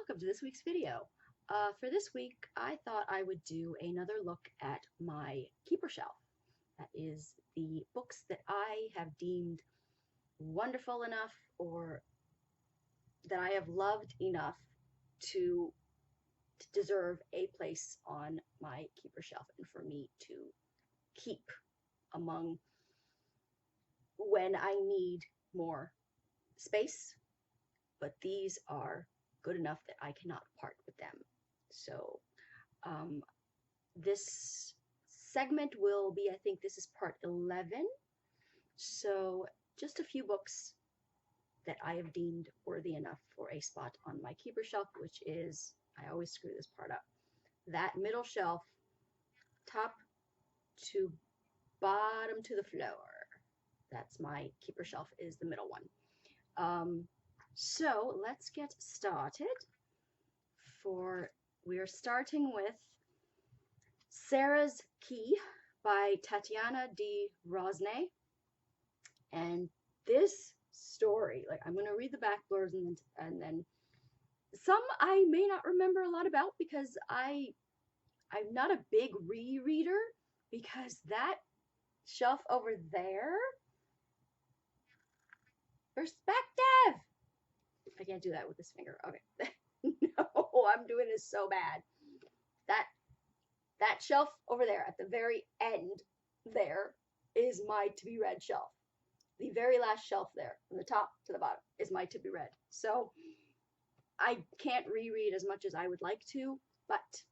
welcome to this week's video. For this week, I thought I would do another look at my keeper shelf. That is the books that I have deemed wonderful enough or that I have loved enough to deserve a place on my keeper shelf and for me to keep among when I need more space, but these are good enough that I cannot part with them. So um, this segment will be, I think this is part 11. So just a few books that I have deemed worthy enough for a spot on my keeper shelf, which is, I always screw this part up, that middle shelf, top to bottom to the floor. That's my keeper shelf, is the middle one. So let's get started. We're starting with Sarah's Key by Tatiana de Rosnay. And this story, like, I'm going to read the back blurbs and then some I may not remember a lot about because I'm not a big rereader, because that shelf over there, perspective. I can't do that with this finger. Okay. No, I'm doing this so bad. That shelf over there at the very end there is my to be read shelf. The very last shelf there, from the top to the bottom, is my to be read. So I can't reread as much as I would like to, but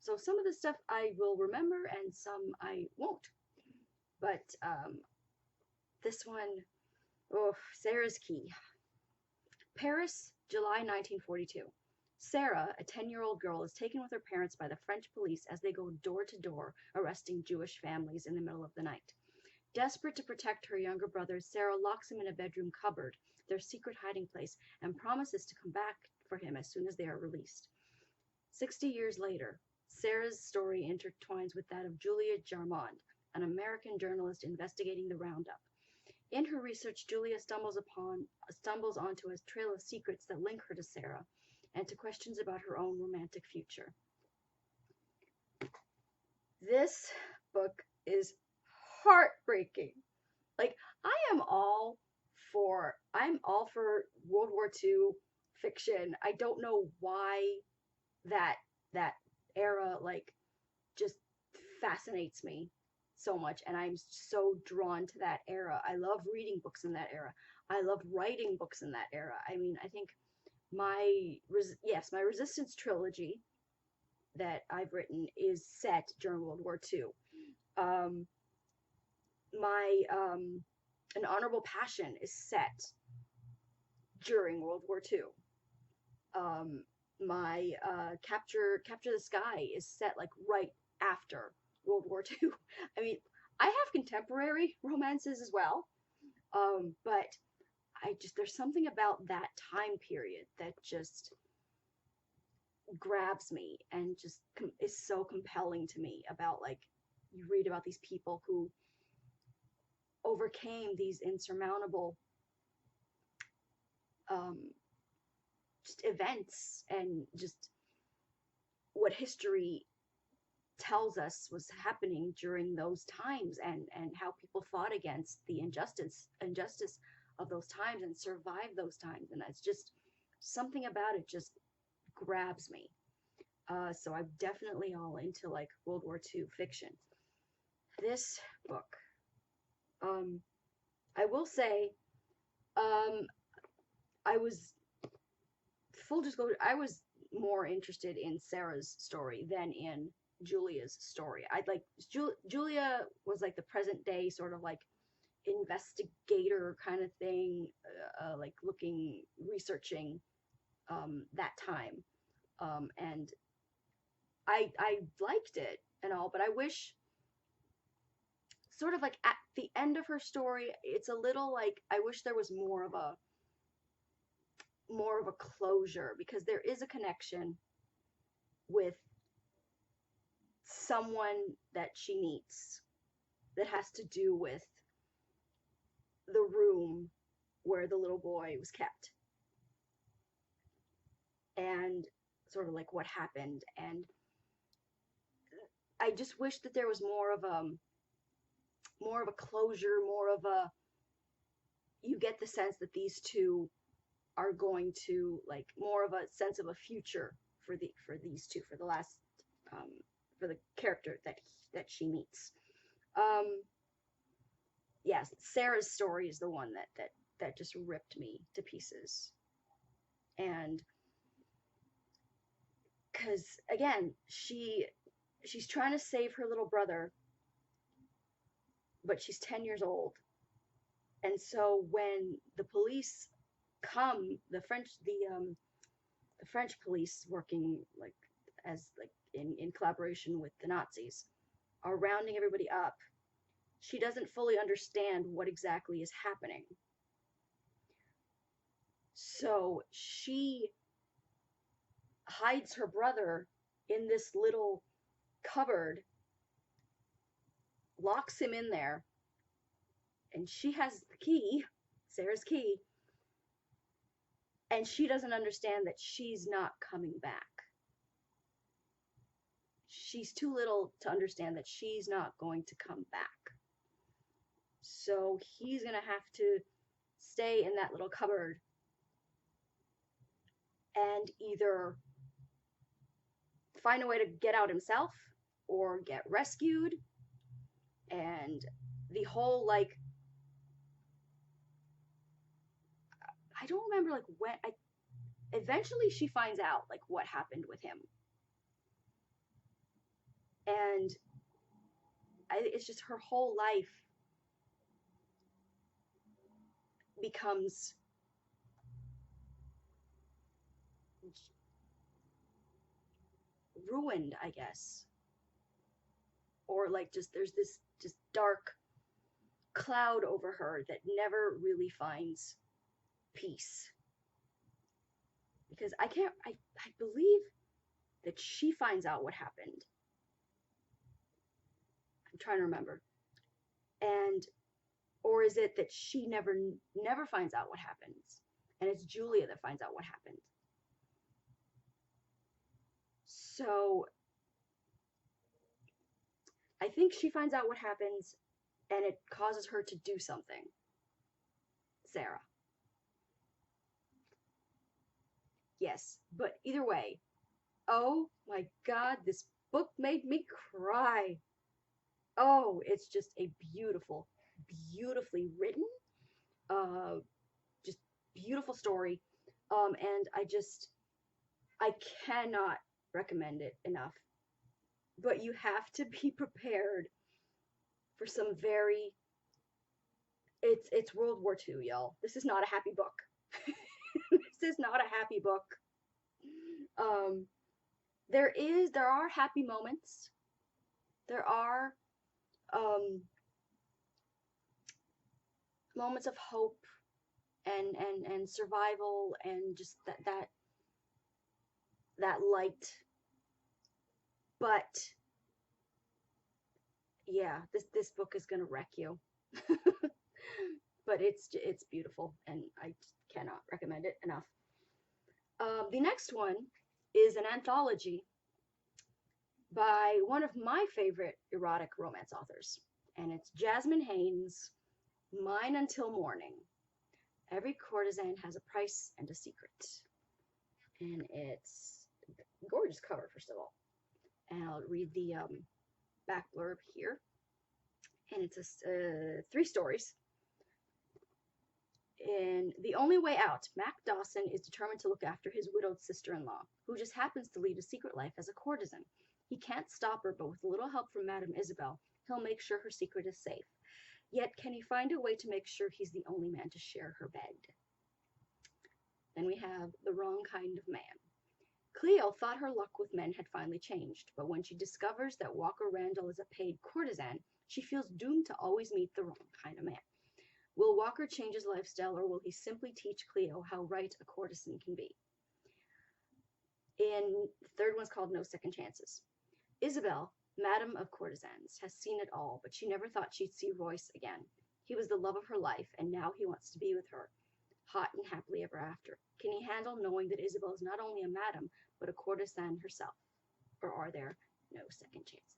so some of the stuff I will remember and some I won't. But this one, oh, Sarah's Key. Paris, July 1942. Sarah, a 10-year-old girl, is taken with her parents by the French police as they go door to door arresting Jewish families in the middle of the night. Desperate to protect her younger brothers, Sarah locks him in a bedroom cupboard, their secret hiding place, and promises to come back for him as soon as they are released. 60 years later, Sarah's story intertwines with that of Julia Jarmond, an American journalist investigating the roundup. In her research, Julia stumbles onto a trail of secrets that link her to Sarah and to questions about her own romantic future. This book is heartbreaking. Like, I'm all for World War II fiction. I don't know why that era, like, just fascinates me so much, and I'm so drawn to that era. I love reading books in that era. I love writing books in that era. I mean, I think my Resistance trilogy that I've written is set during World War II. My An Honorable Passion is set during World War II. My Capture the Sky is set like right after World War II. I mean, I have contemporary romances as well, but there's something about that time period that just grabs me and just is so compelling to me. About, like, you read about these people who overcame these insurmountable just events, and just what history tells us was happening during those times, and how people fought against the injustice of those times and survived those times. And that's just something about it just grabs me. So I'm definitely all into, like, World War II fiction. This book, I will say, I was, full disclosure, I was more interested in Sarah's story than in Julia's story. Julia was like the present day sort of like investigator kind of thing, like researching that time, and I liked it and all, but I wish, sort of like at the end of her story, it's a little like, I wish there was more of a closure, because there is a connection with someone that she meets that has to do with the room where the little boy was kept. and sort of like what happened. And I just wish that there was more of a closure, more of a, you get the sense that these two are going to, like, more of a sense of a future for these two, for the last um for the character that she meets. um yes, Sarah's story is the one that just ripped me to pieces. And because again, she's trying to save her little brother, but she's 10 years old. And so when the police come, the French police, working like as like in collaboration with the Nazis, are rounding everybody up, she doesn't fully understand what exactly is happening. So she hides her brother in this little cupboard, locks him in there, and she has the key, Sarah's key, and she doesn't understand that she's not coming back. She's too little to understand that she's not going to come back. So he's going to have to stay in that little cupboard and either find a way to get out himself or get rescued. And the whole, like, I don't remember like when eventually she finds out like what happened with him. And it's just her whole life becomes ruined, I guess. Or like, just there's this just dark cloud over her that never really finds peace. Because I believe that she finds out what happened. I'm trying to remember. And or is it that she never finds out what happens, and it's Julia that finds out what happened? So I think she finds out what happens, and it causes her to do something. Sarah. Yes, but either way, oh my god, this book made me cry. Oh, it's just a beautiful, beautifully written, just beautiful story. And I cannot recommend it enough. But you have to be prepared for some very, it's World War II, y'all. This is not a happy book. This is not a happy book. There are happy moments. There are moments of hope and survival, and just that light. But yeah, this book is gonna wreck you. But it's beautiful, and I cannot recommend it enough. The next one is an anthology by one of my favorite erotic romance authors, and it's Jasmine Haynes' Mine Until Morning. Every courtesan has a price and a secret. And it's a gorgeous cover, first of all. And I'll read the back blurb here. And it's 3 stories. In The Only Way Out, Mac Dawson is determined to look after his widowed sister-in-law, who just happens to lead a secret life as a courtesan. He can't stop her, but with a little help from Madame Isabel, he'll make sure her secret is safe. Yet, can he find a way to make sure he's the only man to share her bed? Then we have The Wrong Kind of Man. Cleo thought her luck with men had finally changed, but when she discovers that Walker Randall is a paid courtesan, she feels doomed to always meet the wrong kind of man. Will Walker change his lifestyle, or will he simply teach Cleo how right a courtesan can be? The third one's called No Second Chances. Isabel, Madame of Courtesans, has seen it all, but she never thought she'd see Royce again. He was the love of her life, and now he wants to be with her. hot and happily ever after? Can he handle knowing that Isabel is not only a madam, but a courtesan herself? Or are there no second chances?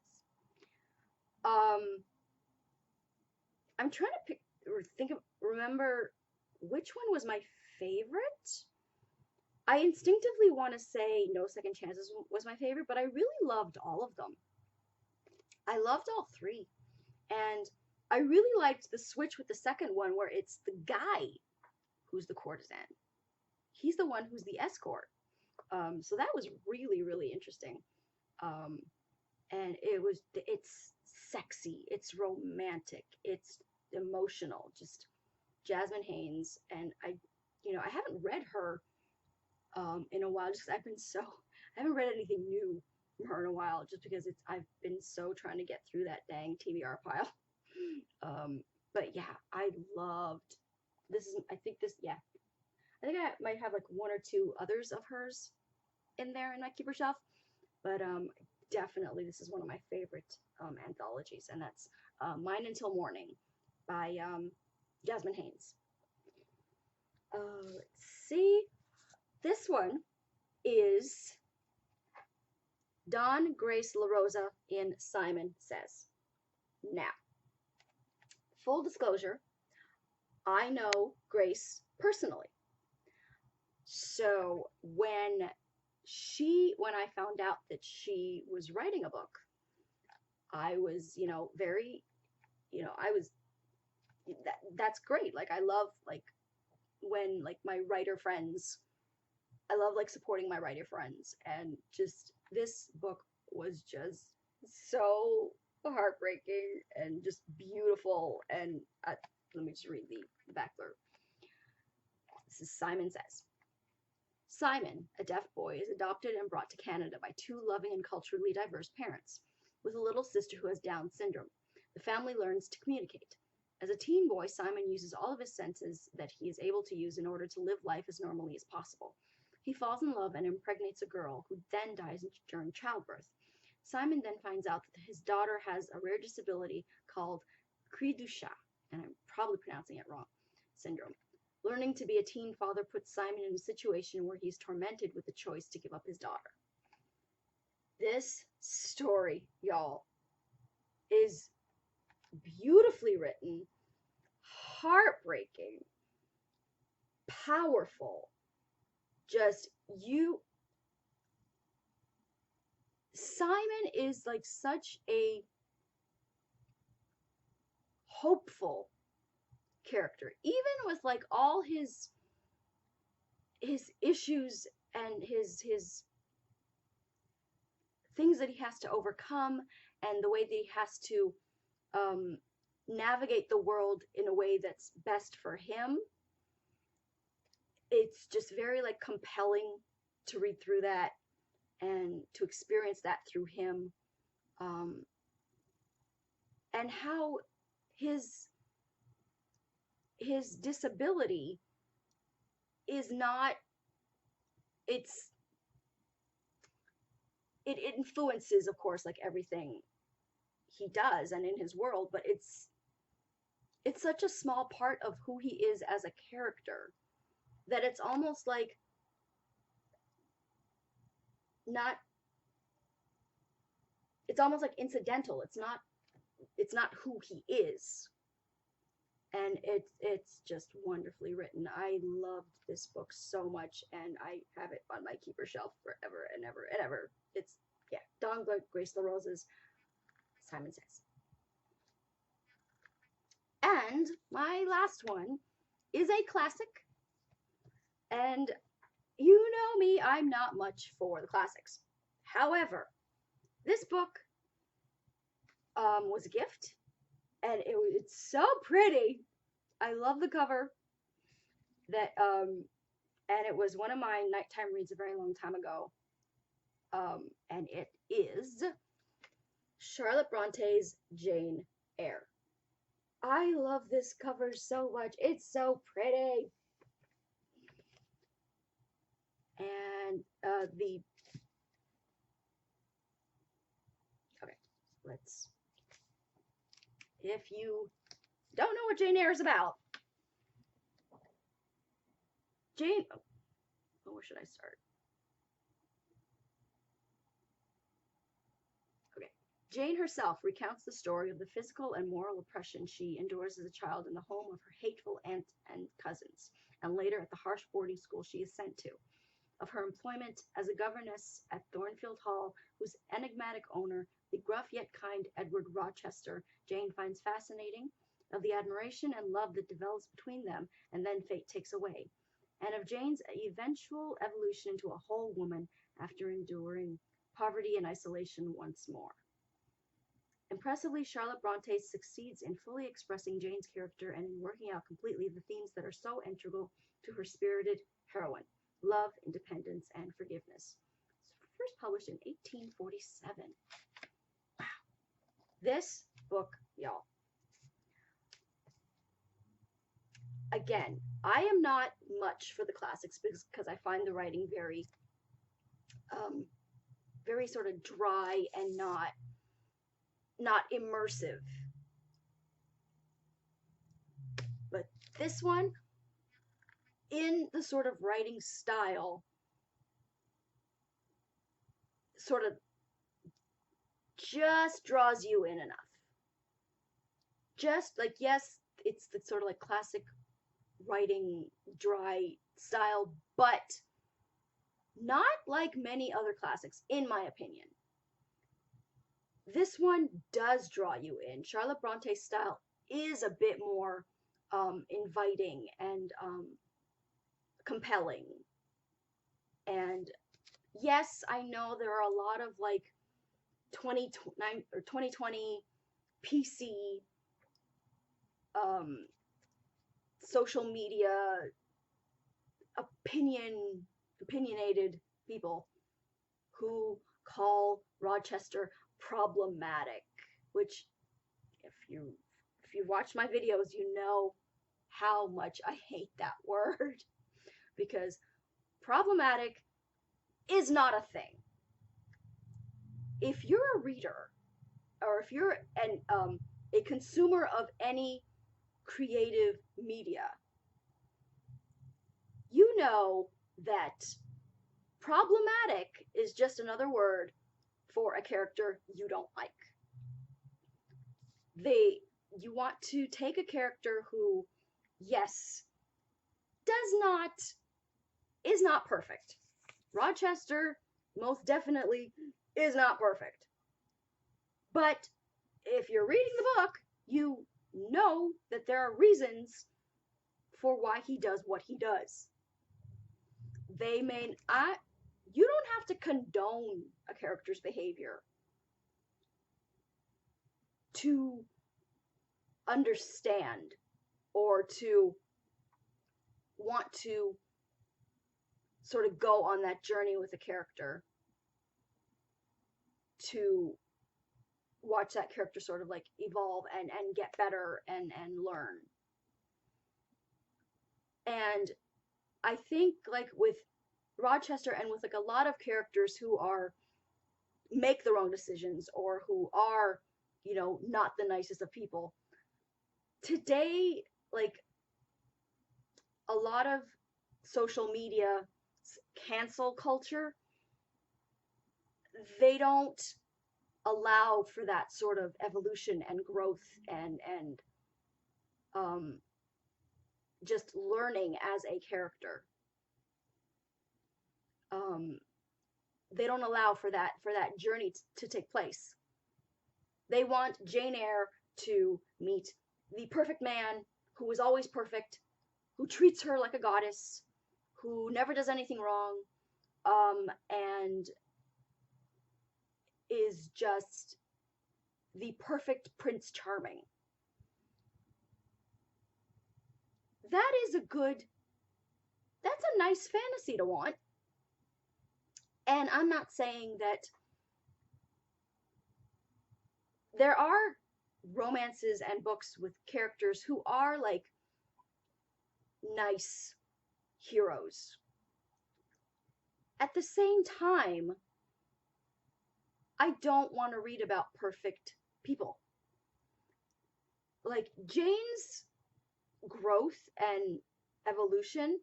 I'm trying to pick or remember which one was my favorite. I instinctively want to say No Second Chances was my favorite, but I really loved all of them. I loved all three. And I really liked the switch with the second one where it's the guy who's the courtesan. He's the one who's the escort. So that was really, really interesting. And it's sexy, it's romantic, it's emotional. Just Jasmine Haynes, and I haven't read her in a while. Just I haven't read anything new from her in a while, just because I've been so trying to get through that dang TBR pile. But yeah, I loved this. I think I might have like one or two others of hers in there in my keeper shelf, but definitely this is one of my favorite anthologies, and that's Mine Until Morning by Jasmine Haynes. Let's see. This one is Dawn Grace LaRosa in Simon Says. Now, full disclosure, I know Grace personally. So when I found out that she was writing a book, I was, very, that's great. Like, I love, like, when, like, my writer friends, I love, like, supporting my writer friends, and just, this book was just so heartbreaking and just beautiful, and let me just read the back blurb. This is Simon Says. Simon, a deaf boy, is adopted and brought to Canada by two loving and culturally diverse parents, with a little sister who has Down syndrome. The family learns to communicate. As a teen boy, Simon uses all of his senses that he is able to use in order to live life as normally as possible. He falls in love and impregnates a girl, who then dies during childbirth. Simon then finds out that his daughter has a rare disability called Cri du Chat, and I'm probably pronouncing it wrong, syndrome. Learning to be a teen father puts Simon in a situation where he's tormented with the choice to give up his daughter. This story, y'all, is beautifully written, heartbreaking, powerful. Just Simon is like such a hopeful character, even with like all his issues and his things that he has to overcome, and the way that he has to navigate the world in a way that's best for him. It's just very like compelling to read through that and to experience that through him, and how his disability is not, it influences, of course, like everything he does and in his world, but it's such a small part of who he is as a character that it's almost like it's almost like incidental. It's not who he is. And it's just wonderfully written. I loved this book so much, and I have it on my keeper shelf forever and ever and ever. It's, yeah, Dawn Grace LaRosa's Simon Says. And my last one is a classic. And you know me, I'm not much for the classics. However, this book was a gift, and it's so pretty. I love the cover. And it was one of my nighttime reads a very long time ago. And it is Charlotte Bronte's Jane Eyre. I love this cover so much. It's so pretty. And if you don't know what Jane Eyre is about, Jane, oh, where should I start? Okay. Jane herself recounts the story of the physical and moral oppression she endures as a child in the home of her hateful aunt and cousins, and later at the harsh boarding school she is sent to, of her employment as a governess at Thornfield Hall, whose enigmatic owner, the gruff yet kind Edward Rochester, Jane finds fascinating, of the admiration and love that develops between them, and then fate takes away, and of Jane's eventual evolution into a whole woman after enduring poverty and isolation once more. Impressively, Charlotte Bronte succeeds in fully expressing Jane's character and in working out completely the themes that are so integral to her spirited heroine: love, independence, and forgiveness. First published in 1847. Wow. This book, y'all. Again, I am not much for the classics because I find the writing very, very sort of dry and not immersive. But this one, in the sort of writing style, sort of just draws you in enough. Just like, yes, it's the sort of like classic writing dry style, but not like many other classics, in my opinion. This one does draw you in. Charlotte Bronte's style is a bit more inviting and compelling. And yes, I know there are a lot of like 2020 PC social media opinionated people who call Rochester problematic, which if you've watched my videos, you know how much I hate that word, because problematic is not a thing. If you're a reader, or if you're a consumer of any creative media, you know that problematic is just another word for a character you don't like. You want to take a character who, yes, is not perfect. Rochester most definitely is not perfect. But if you're reading the book, you know that there are reasons for why he does what he does. You don't have to condone a character's behavior to understand or to want to sort of go on that journey with a character, to watch that character sort of like evolve and get better and learn. And I think like with Rochester and with like a lot of characters who make the wrong decisions or who are, you know, not the nicest of people, today, like a lot of social media cancel culture, they don't allow for that sort of evolution and growth and just learning as a character. They don't allow for that journey to take place. They want Jane Eyre to meet the perfect man who is always perfect, who treats her like a goddess, who never does anything wrong, and is just the perfect Prince Charming. That's a nice fantasy to want. And I'm not saying that there are romances and books with characters who are like nice heroes. At the same time, I don't want to read about perfect people. Like Jane's growth and evolution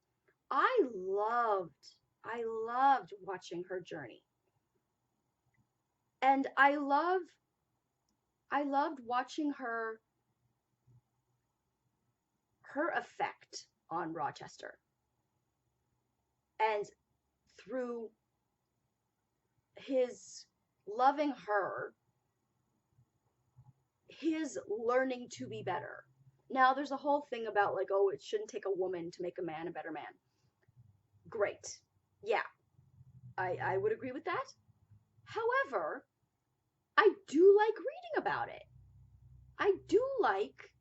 I loved watching her journey. And I loved watching her effect on Rochester. And through his loving her, his learning to be better. Now, there's a whole thing about like, oh, it shouldn't take a woman to make a man a better man. Great. Yeah, I would agree with that. However, I do like reading about it. I do like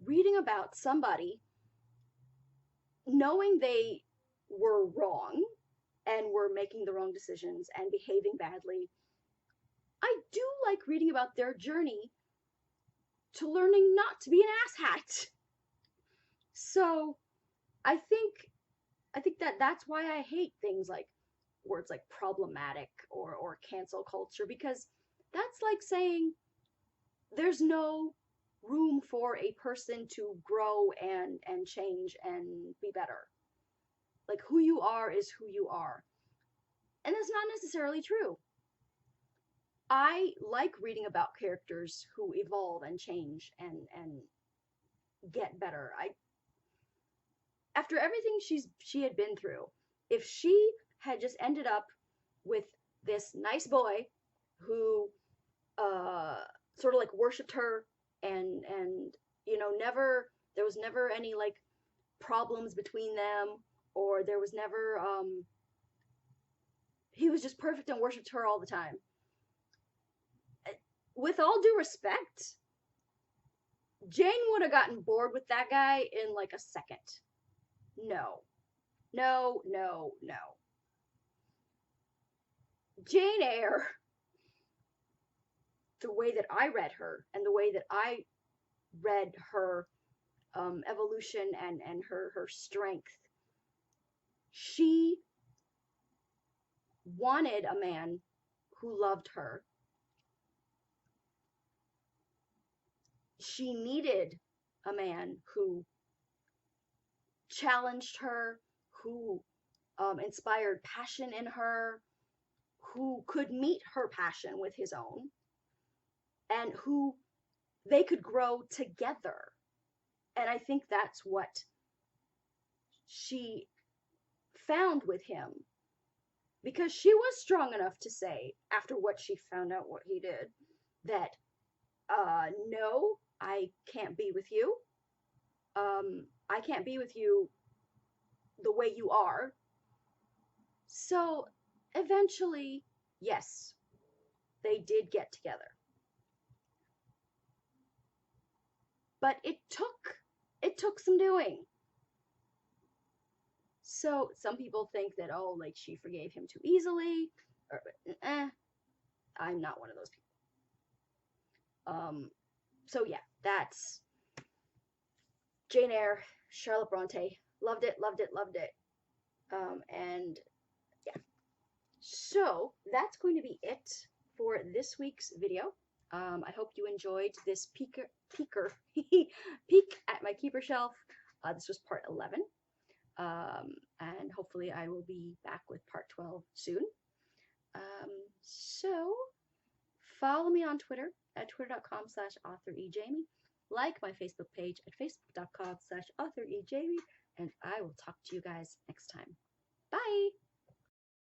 reading about somebody knowing they were wrong and were making the wrong decisions and behaving badly. I do like reading about their journey to learning not to be an asshat. So I think that's why I hate things like words like problematic or cancel culture, because that's like saying there's no room for a person to grow and change and be better. Like, who you are is who you are. And that's not necessarily true. I like reading about characters who evolve and change and get better. After everything she had been through, if she had just ended up with this nice boy who sort of like worshipped her and never, there was never any like problems between them, or there was never he was just perfect and worshipped her all the time. With all due respect, Jane would have gotten bored with that guy in like a second. No. No, no, no. Jane Eyre, the way that I read her and the way that I read her evolution and her strength, she wanted a man who loved her. She needed a man who challenged her, who inspired passion in her, who could meet her passion with his own, and who they could grow together. And I think that's what she found with him, because she was strong enough to say, after what she found out what he did, that no, I can't be with you. I can't be with you the way you are. So eventually, yes, they did get together. But it took some doing. So some people think that, oh, like she forgave him too easily, or I'm not one of those people. So yeah, that's Jane Eyre, Charlotte Bronte. Loved it, loved it, loved it. And yeah. So that's going to be it for this week's video. I hope you enjoyed this peek at my keeper shelf. This was part 11. And hopefully I will be back with part 12 soon. So follow me on Twitter at twitter.com/authorejamie. Like my Facebook page at facebook.com/authorejamie. And I will talk to you guys next time. Bye!